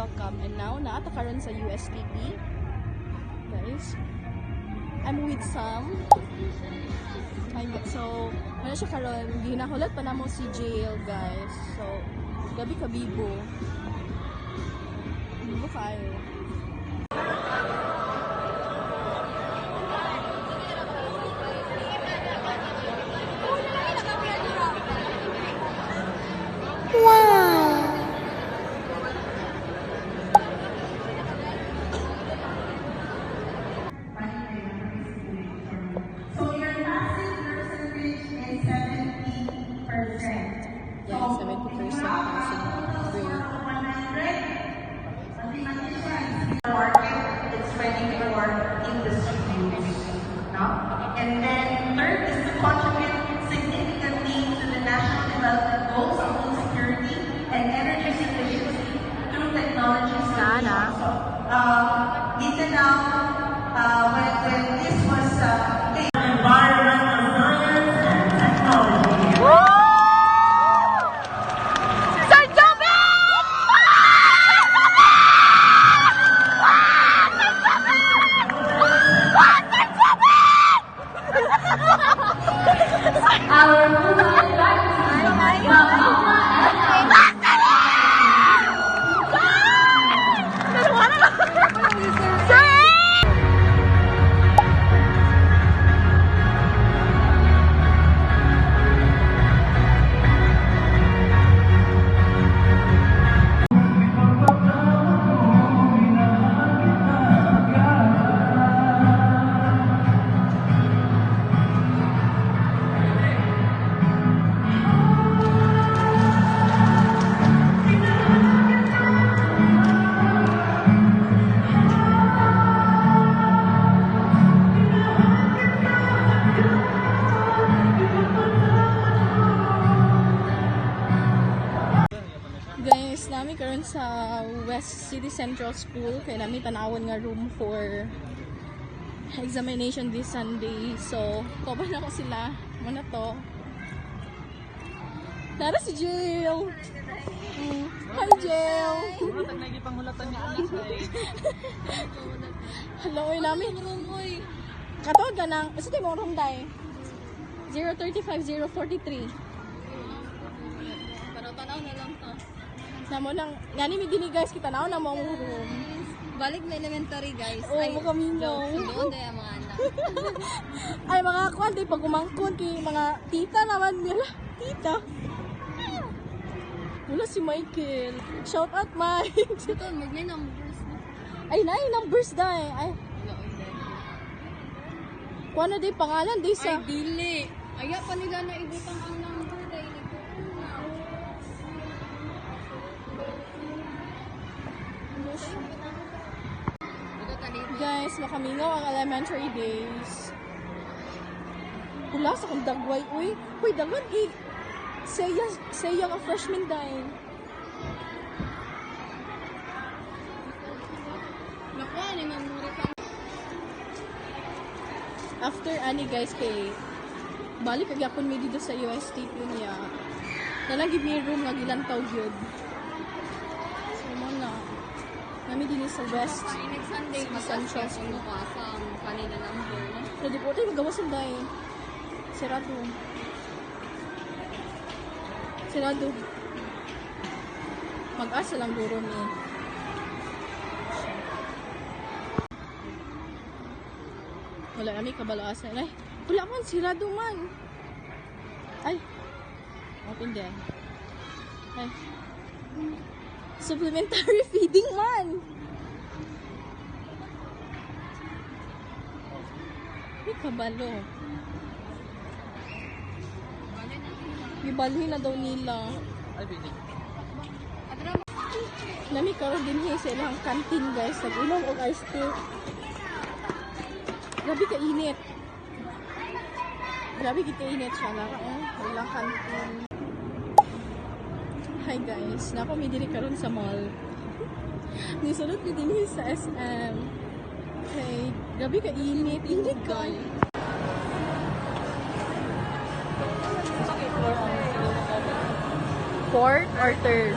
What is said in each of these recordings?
welcome. And now, naata karon sa USTP. Guys, I'm with Sam. So, ano siya karon? Ginahulat pa na mo si Jail, guys. So, gabi ka bibo. Bibo kayo. Yeah, 70% passing grade. Market, it's ready for industry use. No? And then third is to contribute significantly to the national development goals of food security and energy sufficiency through technology solutions. So, Mindanao, when this was environment of science and technology. Guys, namin karon sa West City Central School kay namin tanawon nga room for examination this Sunday. So, kaban ako sila. Muna to. Tara si Jill. Hi Jill. Hello, oy namin. Katawag ka ng, isa tayo mong room day. 035043. Tanaw na lang to. Namo lang, gani mi dini guys, kita na mo ang room. Balik na elementary guys. Oo, kami mo. Doon na yung mga anak. Ay, mga kwan, di pag umangkon kay mga tita naman nila. Tita. Wala si Michael. Shout out, Mike. Ito, may numbers. Ay, numbers dahil. Ay, kung ano di pangalan, di sa... Ay, dili. Aya pa nila na ibutang ang number dahil ito. Guys, makamingaw ang elementary days. Wala sa kong dagway. Uy, dagwan eh. Saya nga freshman dahil. Naku, ano yung mamuri ka? After ani guys kay balik agapon mi dito sa UST niya. Nalagib mi room nga gilantaw gyud. So mo na. Nami din sa West. Next Sunday, Central mag-asya kung mukha sa kanina number. No? Pwede po tayo magawa sa day. Sirado. Sirado. Mag-asa lang duro ni. Wala kami kabalaasan. Ay, wala man, sirado man. Ay, open din. Ay, supplementary feeding man. May kabalo. Ibalhin na daw nila. Nami karon din sa ilang canteen guys. Nag-unom og ice tea. Grabe ka init. Grabe kita init siya. Walang canteen. Hi guys. Nako mi diri karon sa mall. Nisulod mi din sa SM. Okay. Grabe ka init. Init ka. Fourth or third?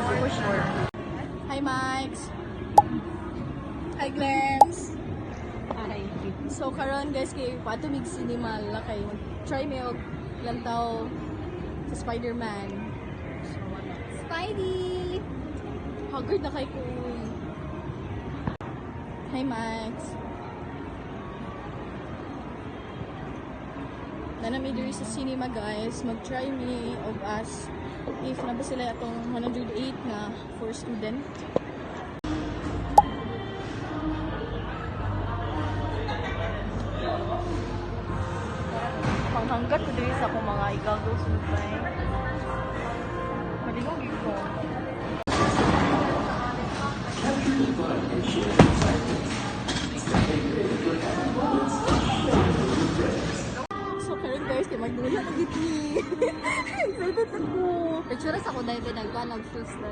Hi, Mike. Hi, Glams! Ay, So, karon guys, kay patumig cinema la kay mag-try may og lantaw sa Spider-Man. So, wala. Spidey! Haggard na kay Kuy. Hi, Max. Nanami diri sa cinema guys, mag-try me of us if na ba sila atong 108 nga for student. Panghanggat ko diri sa akong mga igagos lupay. Malingog yun ko. So karon guys, kay magdula na gid ni. Excited ako. Picture sa ko dahil pinagkanag shoes na.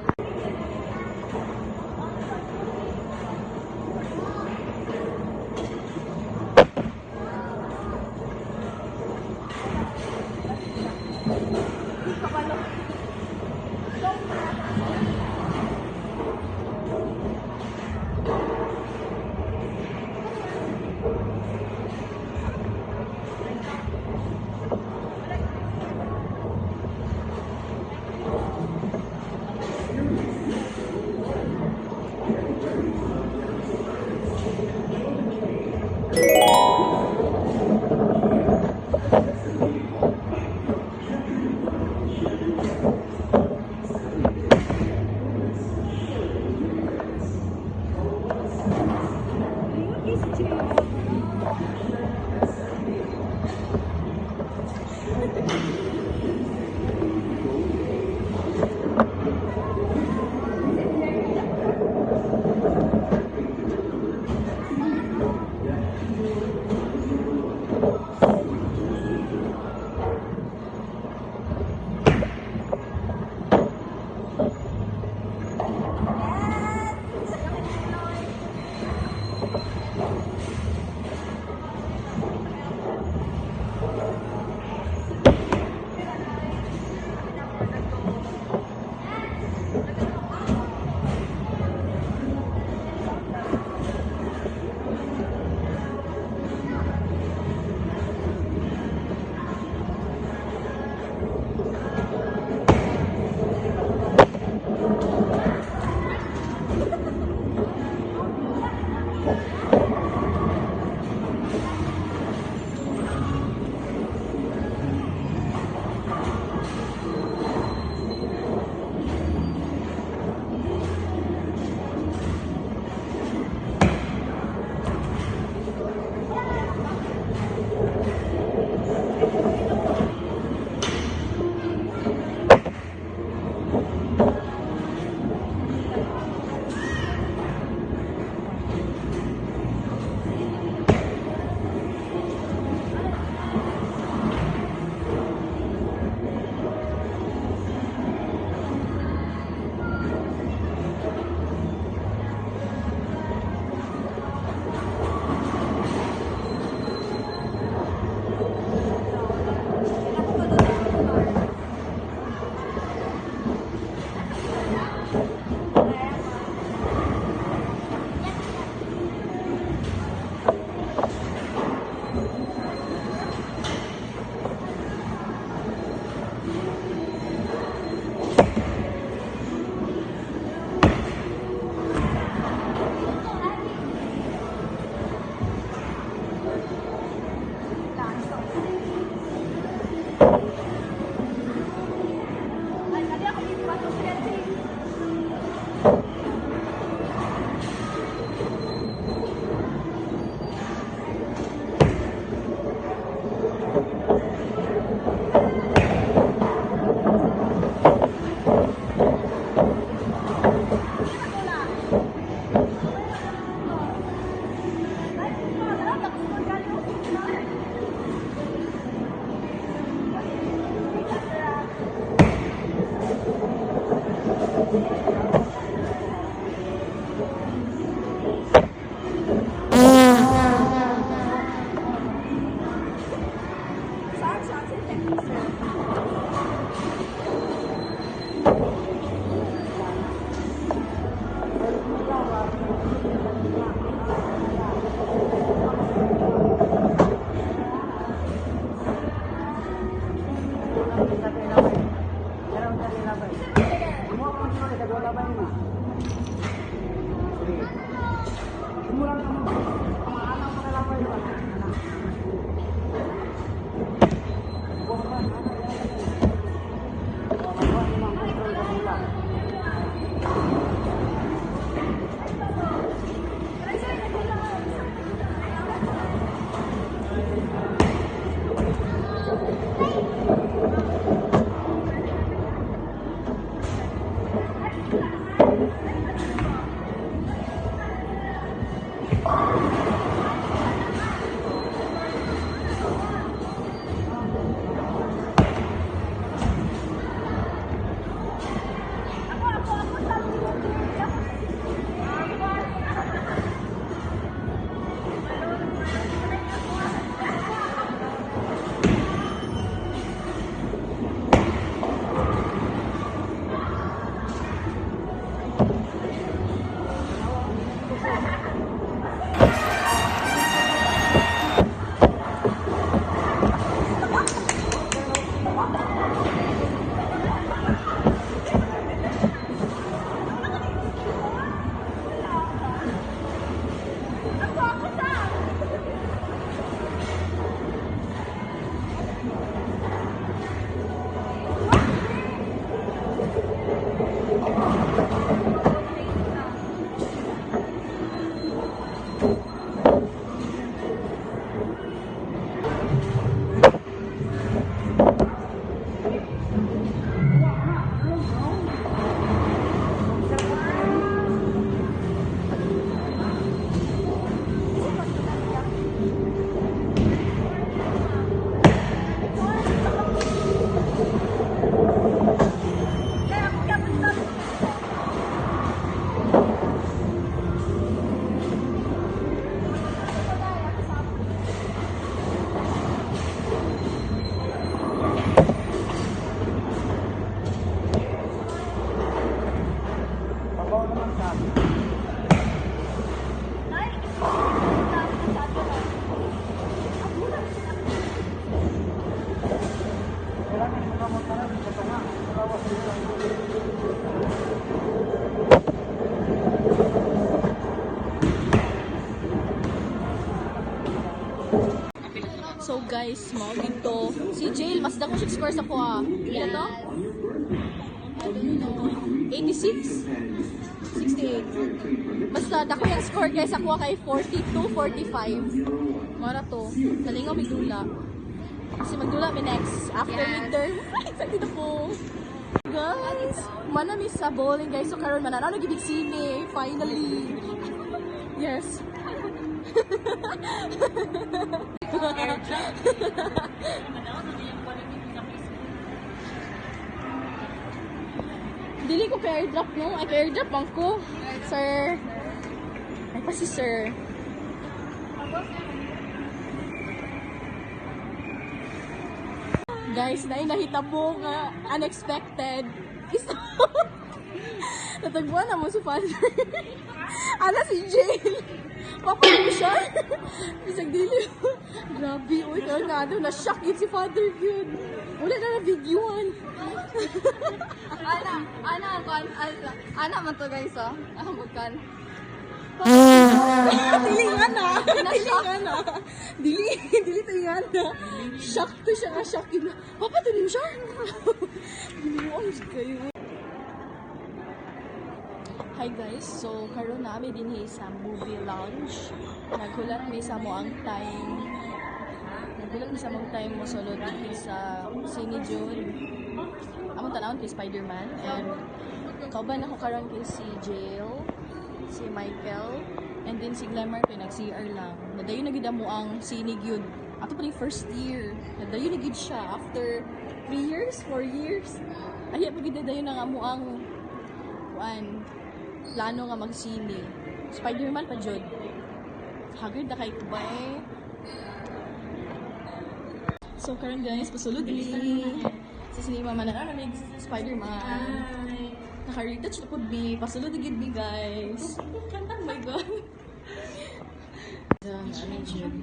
So guys, mo dito. Si Jail, mas dako siya score sa ko ah. Ilan to? 86? 68. Basta dako yung score guys ako kay 42-45. Mara to. Nalingaw bigdula. Kasi magdula mi next. After midterm. Excited ako. Guys, manami sa bowling guys. So karon mananaw nagibig sine. Finally. Yes. Dili ko kay airdrop no. Ay kay airdrop ang ko. Sir. Ay pa si sir. Guys, nahitabo nga unexpected. Natagbuan na mo si father. Ana si Jail. Papa mo siya. Bisag dili. Grabe. Uy, nga daw. Na-shock yun si father yun. Wala na na-videoan. Ana man to guys oh. Ako magkan. Tilingan na. Tilingan na. Dili tilingan na. Shock to siya nga. Shock yun. Papa, tilim siya. Binuang kayo. Hi guys, so karon na kami din sa movie lounge. Naghulat mi sa mo ang time. Naghulat mi sa mo ang time mo sulod dito sa Cine June. Among tanawon kay Spider-Man and kauban ako karon kay si Jail, si Michael, and then si Glamour kay nag-CR lang. Nadayon na gid mo ang Cine June. Ato pa ni first year. Nadayon na gid siya after 3 years, 4 years. Ay pa gid dayon na nga mo ang plano nga mag-sine. Spider-Man pa jud. Haggard na kay kubay. So karon guys, pasulod ni sa cinema man na may Spider-Man. Naka-retouch na pud bi. Pasulod gid bi guys. Oh my god. Ano jud.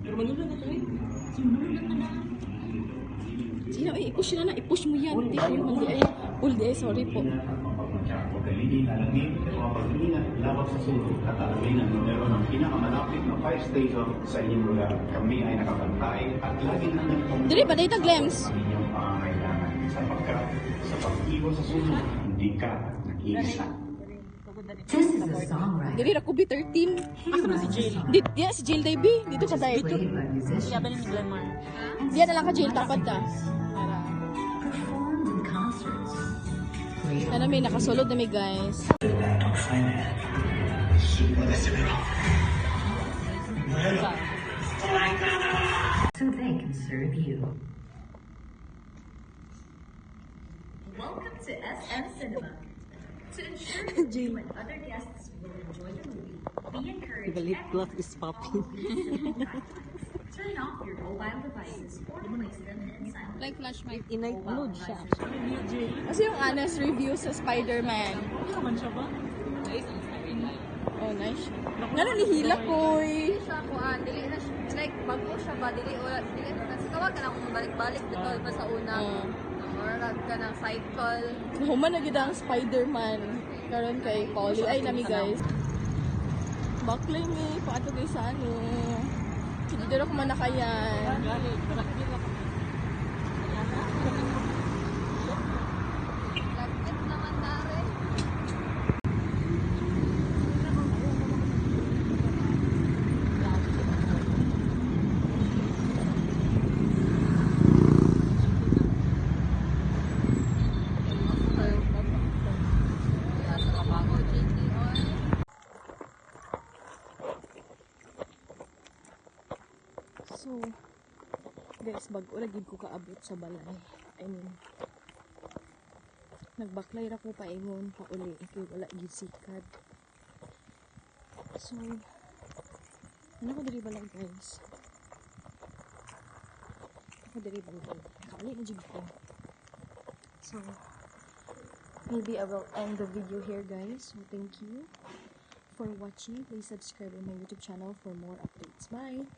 Pero manulo na to eh. Sino, i-push na na. I-push mo yan. Hindi ko yung mali. Uldi, sorry po. Ingat at mapagmatsyag. Huwag kaligin, alangin, at mga pag-iingat laban sa sulok at alamin ang numero ng pinakamalapit na fire station sa inyong lugar. Kami ay nakabantay at laging hanggang tumulong Diri ba, data Glems? ang inyong pangangailangan. Sapagkat sa pag-iwas sa sulok, hindi ka nag-iisa. This is a song, right? Diri ra ko bi 13. Ako si Jill. Yeah, si Jill Davy. Dito ka tayo. Played by musicians. Diyan na lang ka Jill, tapad ka. Performed in concerts. Great Ano may nakasulod na may guys. so they can serve you. Welcome to SM Cinema. To ensure that you and other guests will enjoy the movie, we encourage everyone is popping. turn off your mobile devices or place them in silent. Like flash mic. Inay load siya. Kasi yung honest review sa Spider-Man. Oh, nice. Nga nalihila ko eh. Siya ko dili na siya, like bago siya ba dili wala dili na kasi tawag ka na kung balik-balik dito pa sa una. Or lag ka ng cycle. Human na gid ang Spider-Man. Karon kay Polly. Ay, nami guys. Baklay mi. Paato kay sa ano. Hindi dito ako manakayan. Lagkit naman tare. So, guys, bago lagi ko kaabot sa balay. I mean, nagbaklay ra ko pa ingon pa uli kay wala gid sikat. So, ano ko diri balay guys? Ako diri balay. Kauli na jud ko. So, maybe I will end the video here guys. So, thank you for watching. Please subscribe on my YouTube channel for more updates. Bye!